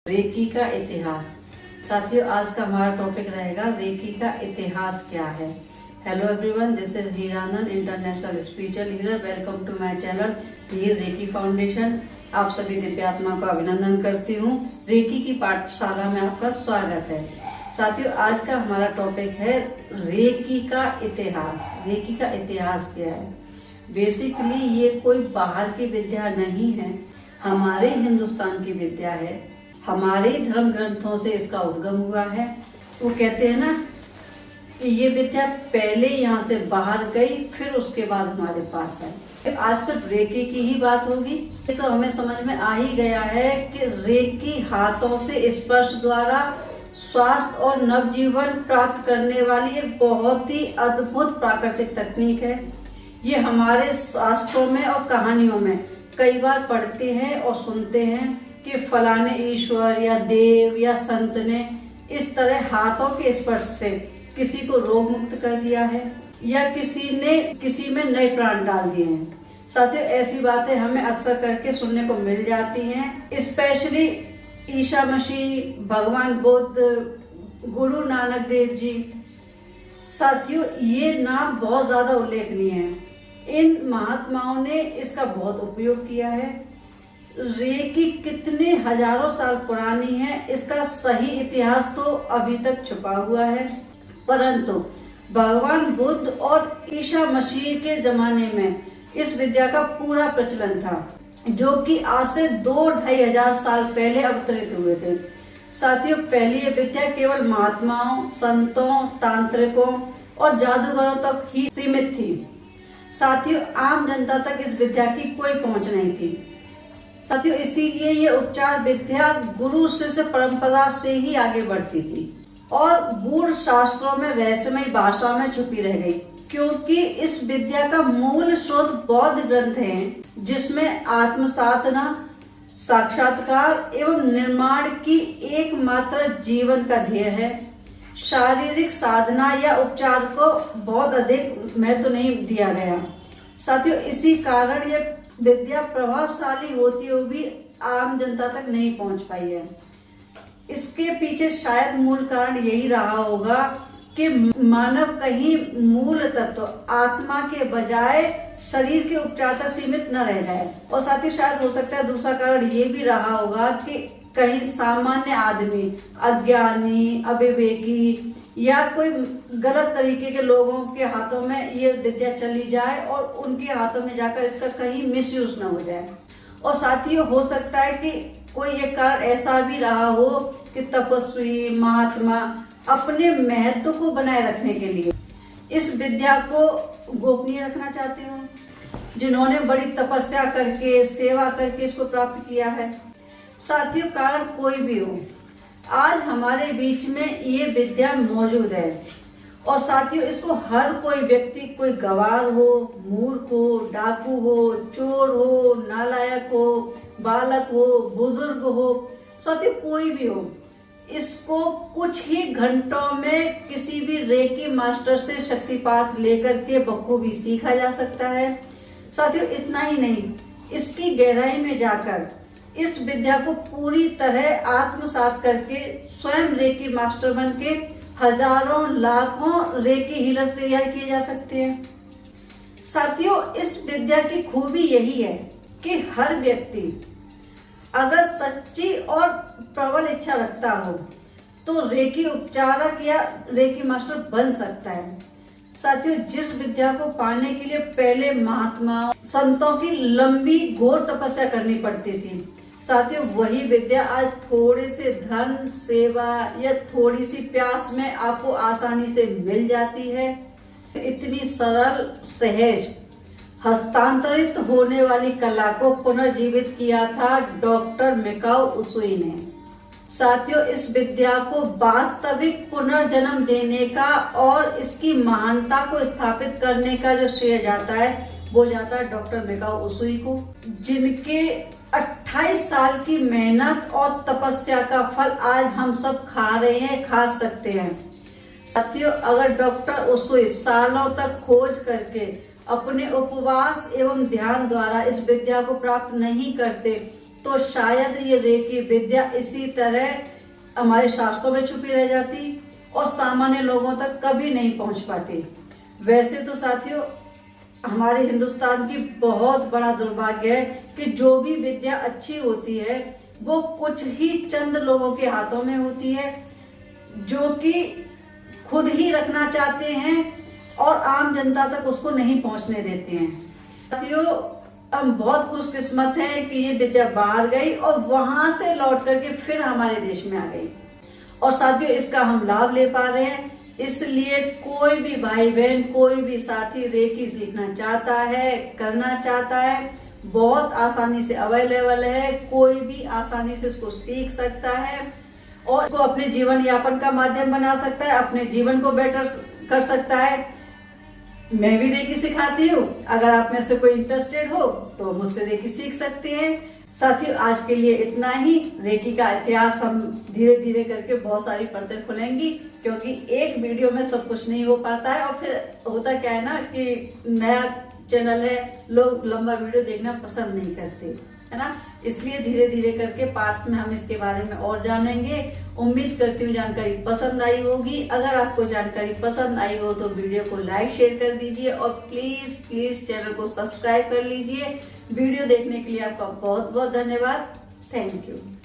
Recce का इतिहास। साथियों, आज का हमारा टॉपिक रहेगा रेकी का इतिहास क्या है। Hello everyone, this is Hiranand, international spiritual leader. Welcome to my channel Heer reiki foundation. आप सभी दिव्यात्मा को अभिनंदन करती हूँ। रेकी की पाठशाला में आपका स्वागत है। साथियों, आज का हमारा टॉपिक है रेकी का इतिहास। रेकी का इतिहास क्या है? बेसिकली ये कोई बाहर की विद्या नहीं है, हमारे हिंदुस्तान की विद्या है। हमारे धर्म ग्रंथों से इसका उद्गम हुआ है। वो कहते हैं ना कि ये विद्या पहले यहाँ से बाहर गई, फिर उसके बाद हमारे पास आई। आज सिर्फ रेकी की ही बात होगी तो हमें समझ में आ ही गया है कि रेकी हाथों से स्पर्श द्वारा स्वास्थ्य और नवजीवन प्राप्त करने वाली एक बहुत ही अद्भुत प्राकृतिक तकनीक है। ये हमारे शास्त्रों में और कहानियों में कई बार पढ़ते हैं और सुनते हैं कि फलाने ईश्वर या देव या संत ने इस तरह हाथों के स्पर्श से किसी को रोग मुक्त कर दिया है या किसी में नए प्राण डाल दिए हैं। साथियों, ऐसी बातें हमें अक्सर करके सुनने को मिल जाती हैं। स्पेशली ईसा मसीह, भगवान बुद्ध, गुरु नानक देव जी। साथियों, ये नाम बहुत ज्यादा उल्लेखनीय है। इन महात्माओं ने इसका बहुत उपयोग किया है। रेकी कितने हजारों साल पुरानी है, इसका सही इतिहास तो अभी तक छुपा हुआ है। परंतु भगवान बुद्ध और ईसा मसीह के जमाने में इस विद्या का पूरा प्रचलन था, जो कि आज से 2-2.5 हजार साल पहले अवतरित हुए थे। साथियों, पहले ये विद्या केवल महात्माओं, संतों, तांत्रिकों और जादूगरों तक ही सीमित थी। साथियों, आम जनता तक इस विद्या की कोई पहुंच नहीं थी। साथियों, इसीलिए ये उपचार विद्या गुरु शिष्य परंपरा से ही आगे बढ़ती थी और गूढ़ शास्त्रों में रहस्यमय भाषा में छुपी रह गई, क्योंकि इस विद्या का मूल स्रोत बौद्ध ग्रंथ हैं, जिसमें आत्म साधना, साक्षात्कार एवं निर्माण की एकमात्र जीवन का ध्येय है। शारीरिक साधना या उपचार को बहुत अधिक महत्व नहीं दिया गया। साथियों, इसी कारण यह विद्या प्रभावशाली होती हुई भी आम जनता तक नहीं पहुंच पाई है। इसके पीछे शायद मूल कारण यही रहा होगा कि मानव कहीं मूल तत्व आत्मा के बजाय शरीर के उपचार तक सीमित न रह जाए। और साथ ही शायद हो सकता है दूसरा कारण ये भी रहा होगा कि कहीं सामान्य आदमी, अज्ञानी, अविवेकी या कोई गलत तरीके के लोगों के हाथों में ये विद्या चली जाए और उनके हाथों में जाकर इसका कहीं मिसयूज न हो जाए। और साथ ही हो सकता है कि कोई एक कारण ऐसा भी रहा हो कि तपस्वी महात्मा अपने महत्व को बनाए रखने के लिए इस विद्या को गोपनीय रखना चाहते हो, जिन्होंने बड़ी तपस्या करके, सेवा करके इसको प्राप्त किया है। साथियों, कारण कोई भी हो, आज हमारे बीच में ये विद्या मौजूद है। और साथियों, इसको हर कोई व्यक्ति, कोई गवार हो, मूर्ख हो, डाकू हो, चोर हो, नालायक हो, बालक हो, बुजुर्ग हो, साथियों कोई भी हो, इसको कुछ ही घंटों में किसी भी रेकी मास्टर से शक्तिपात लेकर के बखूबी सीखा जा सकता है। साथियों, इतना ही नहीं, इसकी गहराई में जाकर इस विद्या को पूरी तरह आत्मसात करके स्वयं रेकी मास्टर बन के हजारों लाखों रेकी हीलर तैयार किए जा सकते हैं। साथियों, इस विद्या की खूबी यही है कि हर व्यक्ति अगर सच्ची और प्रबल इच्छा रखता हो तो रेकी उपचारक या रेकी मास्टर बन सकता है। साथियों, जिस विद्या को पाने के लिए पहले महात्माओं, संतों की लंबी घोर तपस्या करनी पड़ती थी, साथियों वही विद्या आज थोड़े से धन, सेवा या थोड़ी सी प्यास में आपको आसानी से मिल जाती है। इतनी सरल, सहज, हस्तांतरित होने वाली कला को पुनर्जीवित किया था डॉक्टर मिकाओ उसुई ने। साथियों, इस विद्या को वास्तविक पुनर्जन्म देने का और इसकी महानता को स्थापित करने का जो श्रेय जाता है वो जाता है डॉक्टर मिकाओ उसुई को, जिनके 28 साल की मेहनत और तपस्या का फल आज हम सब खा रहे हैं, खा सकते हैं। साथियों, अगर डॉक्टर उसुई सालों तक खोज करके अपने उपवास एवं ध्यान द्वारा इस विद्या को प्राप्त नहीं करते तो शायद ये रेकी विद्या इसी तरह हमारे शास्त्रों में छुपी रह जाती और सामान्य लोगों तक कभी नहीं पहुंच पाती। वैसे तो साथियों हमारे हिंदुस्तान की बहुत बड़ा दुर्भाग्य है कि जो भी विद्या अच्छी होती है वो कुछ ही चंद लोगों के हाथों में होती है, जो कि खुद ही रखना चाहते हैं और आम जनता तक उसको नहीं पहुंचने देते हैं। साथियों हम बहुत खुशकिस्मत हैं कि ये विद्या बाहर गई और वहां से लौट करके फिर हमारे देश में आ गई, और साथियों इसका हम लाभ ले पा रहे हैं। इसलिए कोई भी भाई बहन, कोई भी साथी रेकी सीखना चाहता है, करना चाहता है, बहुत आसानी से अवेलेबल है, कोई भी आसानी से इसको सीख सकता है और इसको अपने जीवन यापन का माध्यम बना सकता है, अपने जीवन को बेटर कर सकता है। मैं भी रेकी सिखाती हूँ, अगर आप में से कोई इंटरेस्टेड हो तो मुझसे रेकी सीख सकते हैं। साथियों आज के लिए इतना ही। रेकी का इतिहास हम धीरे धीरे करके बहुत सारी परतें खुलेंगी, क्योंकि एक वीडियो में सब कुछ नहीं हो पाता है, और फिर होता क्या है ना कि नया चैनल है, लोग लंबा वीडियो देखना पसंद नहीं करते, है ना। इसलिए धीरे धीरे करके पार्ट्स में हम इसके बारे में और जानेंगे। उम्मीद करती हूँ जानकारी पसंद आई होगी। अगर आपको जानकारी पसंद आई हो तो वीडियो को लाइक शेयर कर दीजिए और प्लीज प्लीज चैनल को सब्सक्राइब कर लीजिए। वीडियो देखने के लिए आपका बहुत बहुत धन्यवाद। Thank you.